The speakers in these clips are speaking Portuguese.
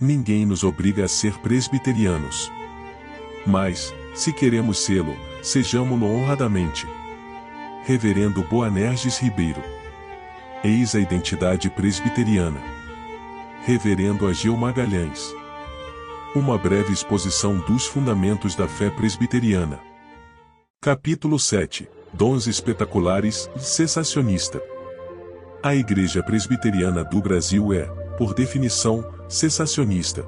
Ninguém nos obriga a ser presbiterianos. Mas, se queremos sê-lo, sejamo-lo honradamente. Reverendo Boanerges Ribeiro. Eis a identidade presbiteriana. Reverendo Ageu Magalhães. Uma breve exposição dos fundamentos da fé presbiteriana. Capítulo 7. Dons espetaculares e cessacionista. A Igreja Presbiteriana do Brasil é, por definição, cessacionista.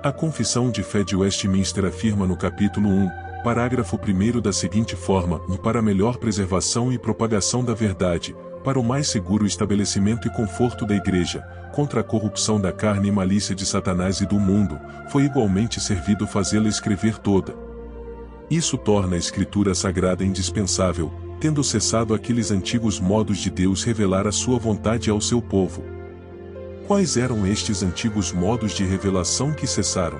A Confissão de Fé de Westminster afirma no capítulo 1, parágrafo 1 da seguinte forma: para melhor preservação e propagação da verdade, para o mais seguro estabelecimento e conforto da Igreja, contra a corrupção da carne e malícia de Satanás e do mundo, foi igualmente servido fazê-la escrever toda. Isso torna a Escritura Sagrada indispensável, tendo cessado aqueles antigos modos de Deus revelar a sua vontade ao seu povo. Quais eram estes antigos modos de revelação que cessaram?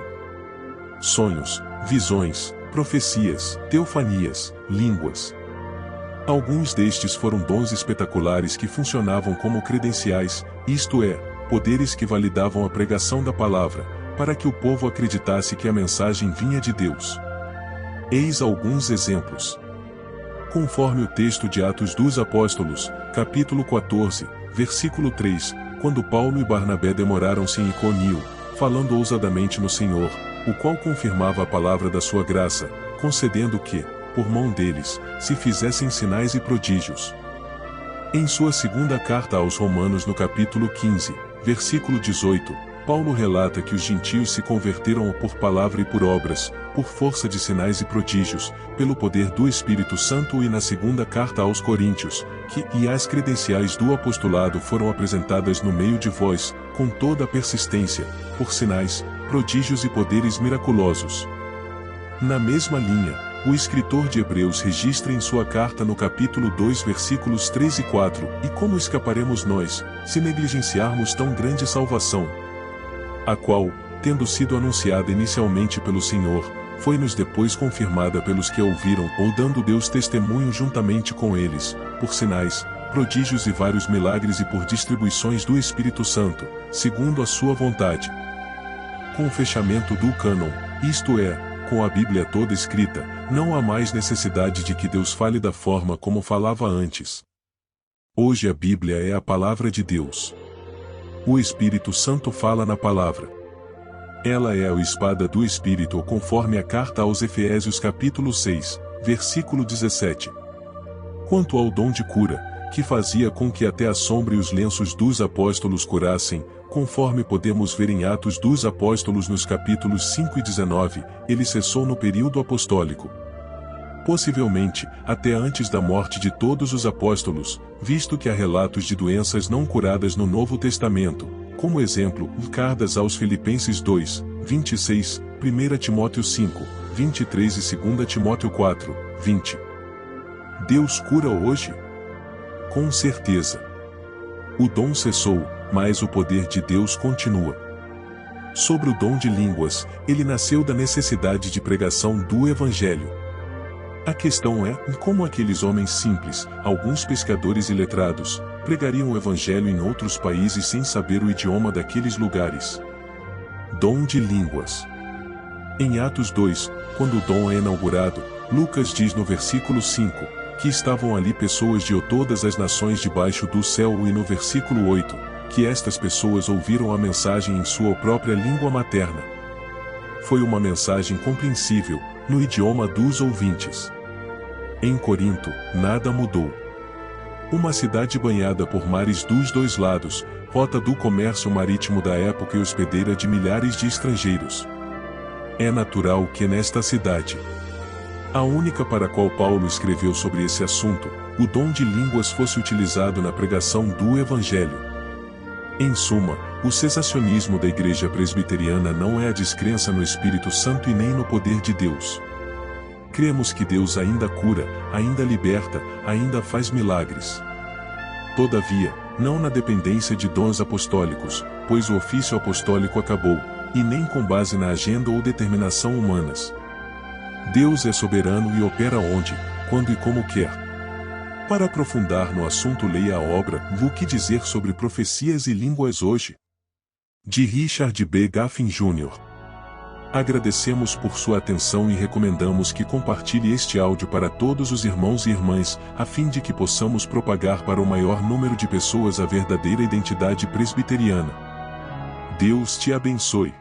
Sonhos, visões, profecias, teofanias, línguas. Alguns destes foram dons espetaculares que funcionavam como credenciais, isto é, poderes que validavam a pregação da palavra, para que o povo acreditasse que a mensagem vinha de Deus. Eis alguns exemplos. Conforme o texto de Atos dos Apóstolos, capítulo 14, versículo 3, quando Paulo e Barnabé demoraram-se em Iconio, falando ousadamente no Senhor, o qual confirmava a palavra da sua graça, concedendo que, por mão deles, se fizessem sinais e prodígios. Em sua segunda carta aos Romanos no capítulo 15, versículo 18, Paulo relata que os gentios se converteram por palavra e por obras, por força de sinais e prodígios, pelo poder do Espírito Santo, e na segunda carta aos Coríntios, que as credenciais do apostolado foram apresentadas no meio de vós, com toda a persistência, por sinais, prodígios e poderes miraculosos. Na mesma linha, o escritor de Hebreus registra em sua carta no capítulo 2 versículos 3 e 4, e como escaparemos nós, se negligenciarmos tão grande salvação, a qual, tendo sido anunciada inicialmente pelo Senhor, foi-nos depois confirmada pelos que a ouviram, ou dando Deus testemunho juntamente com eles, por sinais, prodígios e vários milagres e por distribuições do Espírito Santo, segundo a sua vontade. Com o fechamento do cânon, isto é, com a Bíblia toda escrita, não há mais necessidade de que Deus fale da forma como falava antes. Hoje a Bíblia é a palavra de Deus. O Espírito Santo fala na palavra. Ela é a espada do Espírito, conforme a carta aos Efésios capítulo 6, versículo 17. Quanto ao dom de cura, que fazia com que até a sombra e os lenços dos apóstolos curassem, conforme podemos ver em Atos dos Apóstolos nos capítulos 5 e 19, ele cessou no período apostólico. Possivelmente, até antes da morte de todos os apóstolos, visto que há relatos de doenças não curadas no Novo Testamento, como exemplo, cartas aos Filipenses 2, 26, 1 Timóteo 5, 23 e 2 Timóteo 4, 20. Deus cura hoje? Com certeza. O dom cessou, mas o poder de Deus continua. Sobre o dom de línguas, ele nasceu da necessidade de pregação do Evangelho. A questão é, como aqueles homens simples, alguns pescadores iletrados, pregariam o Evangelho em outros países sem saber o idioma daqueles lugares? Dom de línguas. Em Atos 2, quando o dom é inaugurado, Lucas diz no versículo 5, que estavam ali pessoas de todas as nações debaixo do céu, e no versículo 8, que estas pessoas ouviram a mensagem em sua própria língua materna. Foi uma mensagem compreensível, no idioma dos ouvintes. Em Corinto, nada mudou. Uma cidade banhada por mares dos dois lados, rota do comércio marítimo da época e hospedeira de milhares de estrangeiros. É natural que nesta cidade, a única para a qual Paulo escreveu sobre esse assunto, o dom de línguas fosse utilizado na pregação do Evangelho. Em suma, o cessacionismo da Igreja Presbiteriana não é a descrença no Espírito Santo e nem no poder de Deus. Cremos que Deus ainda cura, ainda liberta, ainda faz milagres. Todavia, não na dependência de dons apostólicos, pois o ofício apostólico acabou, e nem com base na agenda ou determinação humanas. Deus é soberano e opera onde, quando e como quer. Para aprofundar no assunto, leia a obra O que dizer sobre profecias e línguas hoje. de Richard B. Gaffin Jr. Agradecemos por sua atenção e recomendamos que compartilhe este áudio para todos os irmãos e irmãs, a fim de que possamos propagar para o maior número de pessoas a verdadeira identidade presbiteriana. Deus te abençoe.